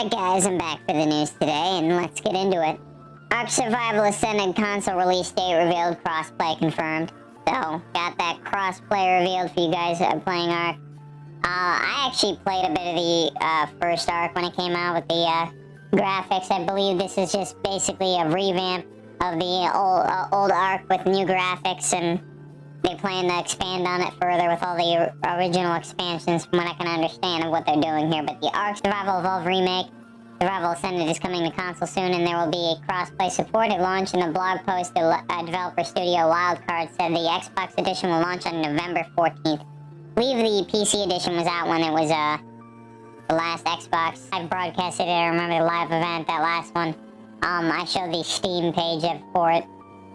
Alright guys, I'm back for the news today, and let's get into it. ArK Survival Ascended console release date revealed, crossplay confirmed. So, got that crossplay revealed for you guys that are playing ArK. I actually played a bit of the first ArK when it came out with the graphics. I believe this is just basically a revamp of the old ArK with new graphics, and they plan to expand on it further with all the original expansions from what I can understand of what they're doing here. But the ArK Survival Evolved remake, Survival Ascended, is coming to console soon, and there will be a cross-play support. It launched in a blog post. The developer studio Wildcard said the Xbox edition will launch on November 14th. I believe the PC edition was out when it was the last Xbox. I broadcasted it. I remember the live event, that last one. I showed the Steam page for it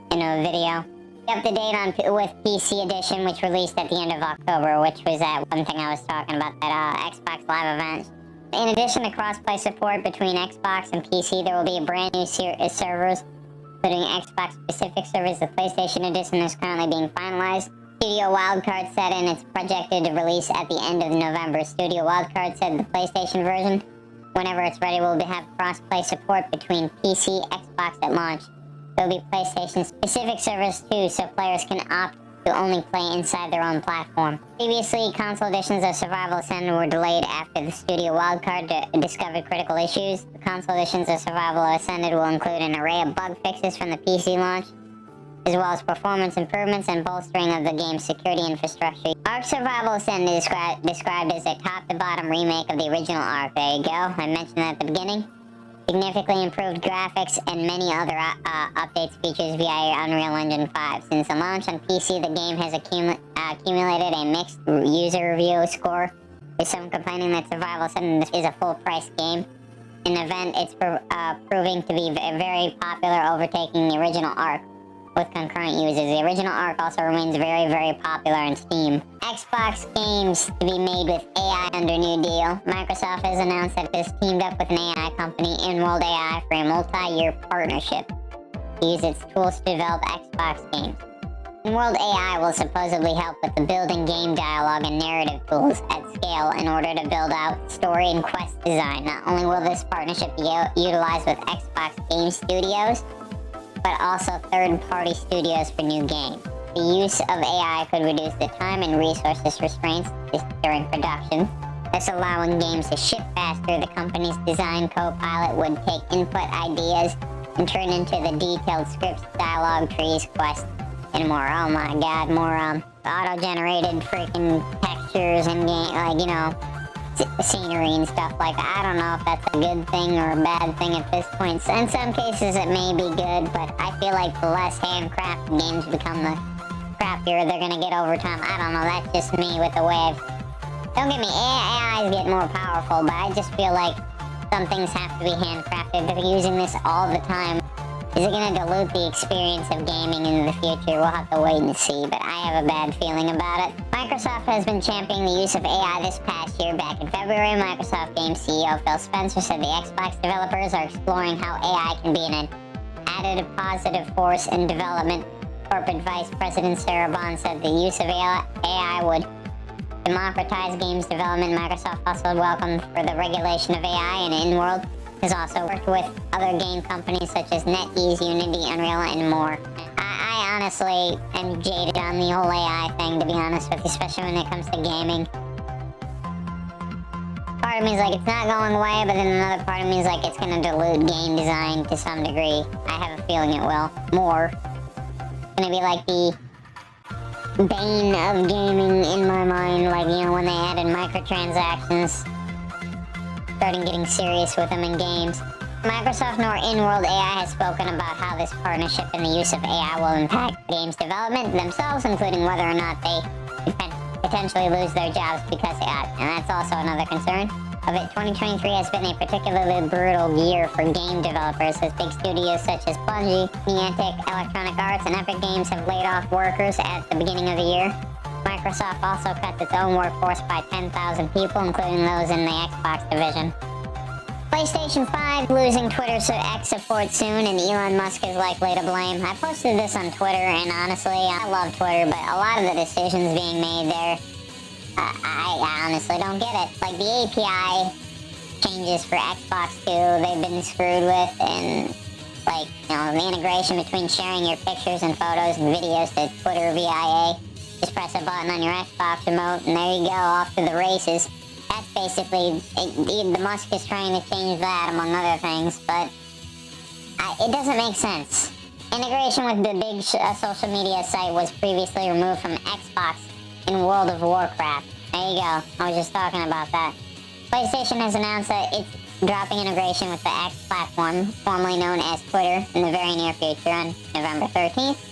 in a video. Up to date with PC edition, which released at the end of October, which was that one thing I was talking about, that Xbox Live event. In addition to crossplay support between Xbox and PC, there will be a brand new servers, including Xbox-specific servers. The PlayStation edition is currently being finalized. Studio Wildcard said, and it's projected to release at the end of November. Studio Wildcard said the PlayStation version, whenever it's ready, will have crossplay support between PC, Xbox at launch. There will be PlayStation-specific servers too, so players can opt to only play inside their own platform. Previously, console editions of Survival Ascended were delayed after the Studio Wildcard discovered critical issues. The console editions of Survival Ascended will include an array of bug fixes from the PC launch, as well as performance improvements and bolstering of the game's security infrastructure. ArK Survival Ascended is described as a top-to-bottom remake of the original ArK. There you go, I mentioned that at the beginning. Significantly improved graphics and many other updates, features via Unreal Engine 5. Since the launch on PC, the game has accumulated a mixed user review score, with some complaining that Survival Ascended is a full-price game. In the event, it's proving to be very popular, overtaking the original ArK with concurrent users. The original ArK also remains very, very popular on Steam. Xbox games to be made with AI under new deal. Microsoft has announced that it has teamed up with an AI company, InWorld AI, for a multi-year partnership to use its tools to develop Xbox games. InWorld AI will supposedly help with the building game dialogue and narrative tools at scale in order to build out story and quest design. Not only will this partnership be utilized with Xbox game studios, but also third-party studios for new games. The use of AI could reduce the time and resources restraints during production, thus allowing games to ship faster. The company's design co-pilot would take input ideas and turn into the detailed scripts, dialogue trees, quests, and more. Oh my god, more auto-generated freaking textures and game, scenery and stuff like that. I don't know if that's a good thing or a bad thing at this point. So in some cases it may be good, but I feel like the less handcrafted games become, the crappier they're gonna get over time. I don't know, that's just me with the way I've... Don't get me, AIs get more powerful, but I just feel like some things have to be handcrafted. They're using this all the time. Is it going to dilute the experience of gaming in the future? We'll have to wait and see, but I have a bad feeling about it. Microsoft has been championing the use of AI this past year. Back in February, Microsoft Game CEO Phil Spencer said the Xbox developers are exploring how AI can be an added positive force in development. Corporate Vice President Sarah Bond said the use of AI would democratize games development. Microsoft also welcomed for the regulation of AI, and InWorld has also worked with other game companies such as NetEase, Unity, Unreal, and more. I honestly am jaded on the whole AI thing, to be honest with you, especially when it comes to gaming. Part of me is like, it's not going away, but then another part of me is like, it's going to dilute game design to some degree. I have a feeling it will. More. It's going to be like the bane of gaming in my mind, like, when they added microtransactions, starting getting serious with them in games. Microsoft nor InWorld AI has spoken about how this partnership and the use of AI will impact games development themselves, including whether or not they potentially lose their jobs because of AI. And that's also another concern of it. 2023 has been a particularly brutal year for game developers, as big studios such as Bungie, Niantic, Electronic Arts, and Epic Games have laid off workers at the beginning of the year. Microsoft also cut its own workforce by 10,000 people, including those in the Xbox division. PlayStation 5 losing Twitter X support soon, and Elon Musk is likely to blame. I posted this on Twitter, and honestly, I love Twitter, but a lot of the decisions being made there, I honestly don't get it. Like, the API changes for Xbox 2 they've been screwed with, and like, you know, the integration between sharing your pictures and photos and videos to Twitter via. Just press a button on your Xbox remote, and there you go, off to the races. That's basically, the Musk is trying to change that, among other things, but it doesn't make sense. Integration with the big social media site was previously removed from Xbox in World of Warcraft. There you go, I was just talking about that. PlayStation has announced that it's dropping integration with the X platform, formerly known as Twitter, in the very near future on November 13th.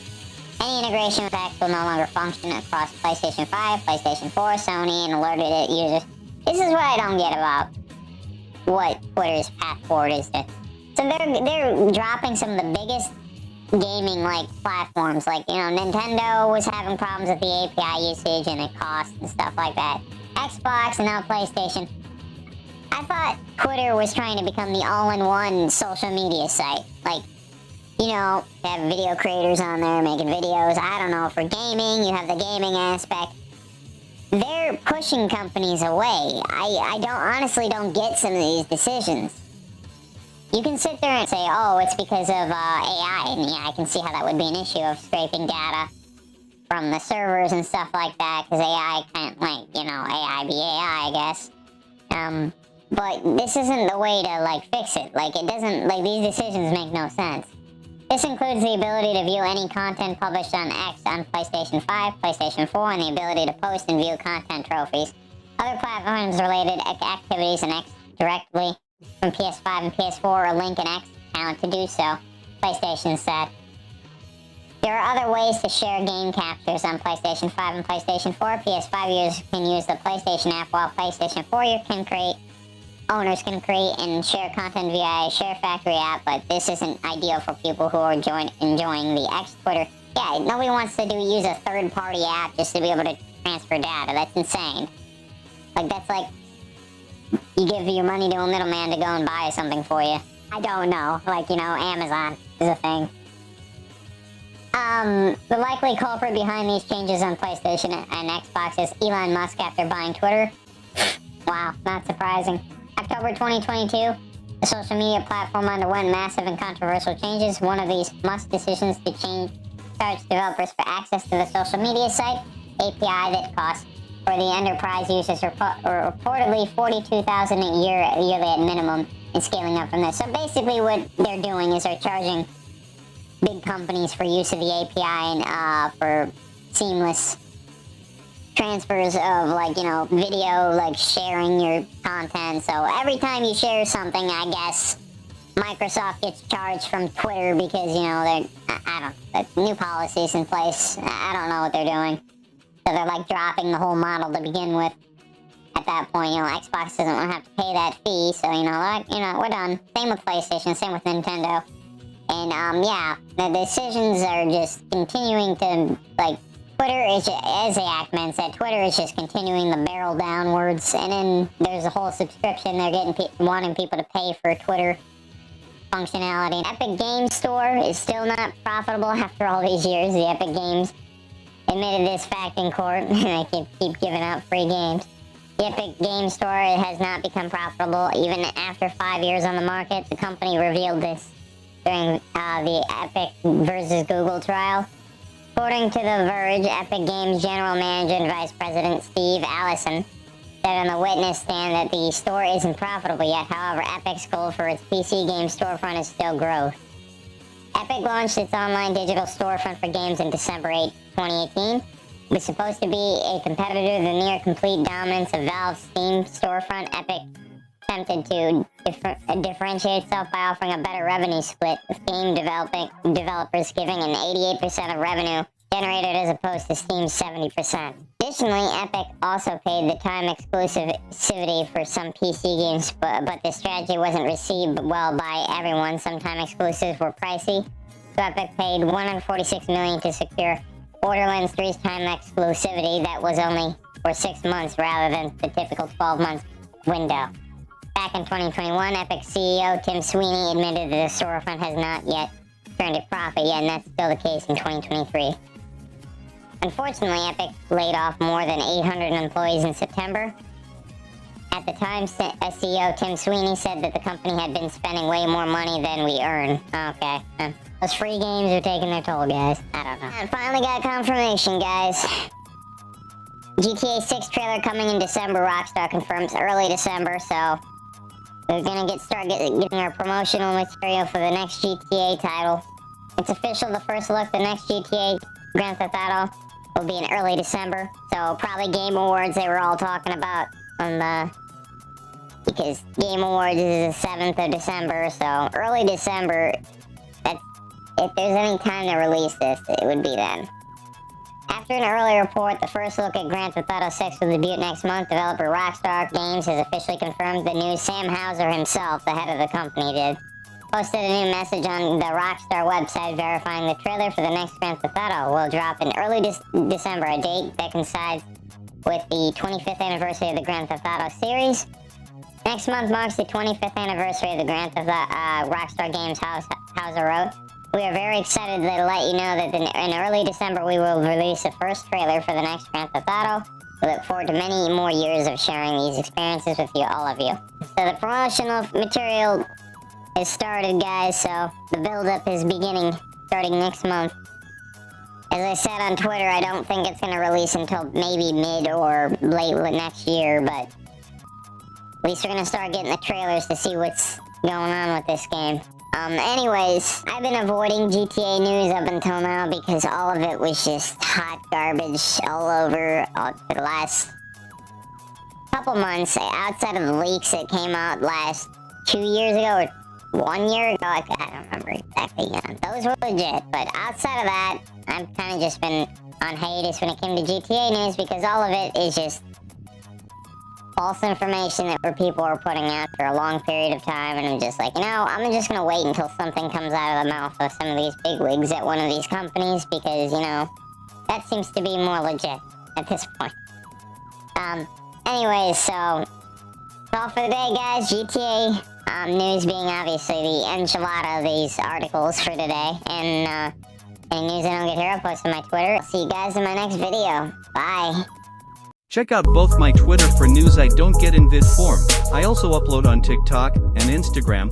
Any integration with X will no longer function across PlayStation 5, PlayStation 4, Sony, and alerted users. This is what I don't get about what Twitter's path forward is to. So they're dropping some of the biggest gaming like platforms, like, you know, Nintendo was having problems with the API usage and the cost and stuff like that. Xbox and now PlayStation. I thought Twitter was trying to become the all-in-one social media site. Like, you know, have video creators on there making videos. I don't know, for gaming, you have the gaming aspect. They're pushing companies away. I honestly don't get some of these decisions. You can sit there and say, oh, it's because of AI, and yeah, I can see how that would be an issue of scraping data from the servers and stuff like that, because AI can't, like, you know, AI be AI, I guess. But this isn't the way to, like, fix it. Like, it doesn't, like, these decisions make no sense. This includes the ability to view any content published on X on PlayStation 5, PlayStation 4, and the ability to post and view content trophies. Other platforms-related activities in X directly from PS5 and PS4 or link an X account to do so, PlayStation said. There are other ways to share game captures on PlayStation 5 and PlayStation 4. PS5 users can use the PlayStation app, while PlayStation 4 owners can create and share content via a Share Factory app, but this isn't ideal for people who are enjoying the X Twitter. Yeah, nobody wants to use a third-party app just to be able to transfer data. That's insane. Like, that's like you give your money to a middleman to go and buy something for you. I don't know. Like, you know, Amazon is a thing. The likely culprit behind these changes on PlayStation and Xbox is Elon Musk after buying Twitter. Wow, not surprising. October 2022, the social media platform underwent massive and controversial changes. One of these Musk decisions to charge developers for access to the social media site API that costs for the enterprise users reportedly $42,000 yearly at minimum, and scaling up from there. So basically, what they're doing is they're charging big companies for use of the API and for seamless transfers of, like, you know, video, like sharing your content. So every time you share something, I guess Microsoft gets charged from Twitter because, you know, I don't know, new policies in place. I don't know what they're doing. So they're like dropping the whole model to begin with. At that point, you know, Xbox doesn't want to have to pay that fee. So, you know, like, you know, we're done. Same with PlayStation, same with Nintendo. And, yeah, the decisions are just continuing to, like, Twitter is, as the Ackman said, Twitter is just continuing the barrel downwards. And then there's a whole subscription. They're wanting people to pay for Twitter functionality. Epic Games Store is still not profitable after all these years. The Epic Games admitted this fact in court. They keep giving out free games. The Epic Games Store has not become profitable even after 5 years on the market. The company revealed this during the Epic versus Google trial. According to The Verge, Epic Games General Manager and Vice President Steve Allison said on the witness stand that the store isn't profitable yet. However, Epic's goal for its PC game storefront is still growth. Epic launched its online digital storefront for games in December 8, 2018. It was supposed to be a competitor to the near-complete dominance of Valve's Steam storefront. Epic attempted to differentiate itself by offering a better revenue split, with game developers giving an 88% of revenue generated as opposed to Steam's 70%. Additionally, Epic also paid the time exclusivity for some PC games, but the strategy wasn't received well by everyone. Some time exclusives were pricey, so Epic paid $146 million to secure Borderlands 3's time exclusivity that was only for 6 months rather than the typical 12-month window. Back in 2021, Epic CEO Tim Sweeney admitted that the storefront has not yet turned a profit yet, and that's still the case in 2023. Unfortunately, Epic laid off more than 800 employees in September At the time, CEO Tim Sweeney said that the company had been spending way more money than we earn. Okay. Those free games are taking their toll, guys. I don't know. And finally got confirmation, guys. GTA 6 trailer coming in December. Rockstar confirms early December, so we're gonna start getting our promotional material for the next GTA title. It's official, the first look, the next GTA Grand Theft Auto will be in early December. So probably Game Awards they were all talking about on the... because Game Awards is the 7th of December, so early December, if there's any time to release this, it would be then. After an early report, the first look at Grand Theft Auto 6 will debut next month. Developer Rockstar Games has officially confirmed the news. Sam Houser himself, the head of the company, posted a new message on the Rockstar website verifying the trailer for the next Grand Theft Auto will drop in early December, a date that coincides with the 25th anniversary of the Grand Theft Auto series. Next month marks the 25th anniversary of the Grand Theft Auto. Rockstar Games Houser wrote, "We are very excited to let you know that in early December we will release the first trailer for the next Grand Theft Auto. We look forward to many more years of sharing these experiences with you, all of you." So the promotional material is started, guys, so the build-up is starting next month. As I said on Twitter, I don't think it's going to release until maybe mid or late next year, but at least we're going to start getting the trailers to see what's going on with this game. Anyways, I've been avoiding GTA news up until now because all of it was just hot garbage all over for the last couple months. Outside of the leaks that came out last 2 years ago or 1 year ago, I don't remember exactly. Those were legit, but outside of that, I've kind of just been on hiatus when it came to GTA news because all of it is just false information that people are putting out for a long period of time, and I'm just like, I'm just gonna wait until something comes out of the mouth of some of these bigwigs at one of these companies because, that seems to be more legit at this point. Anyways, so that's all for the day, guys. GTA news being obviously the enchilada of these articles for today, and any news I don't get here, I'll post on my Twitter. I'll see you guys in my next video. Bye. Check out both my Twitter for news I don't get in vid form. I also upload on TikTok and Instagram.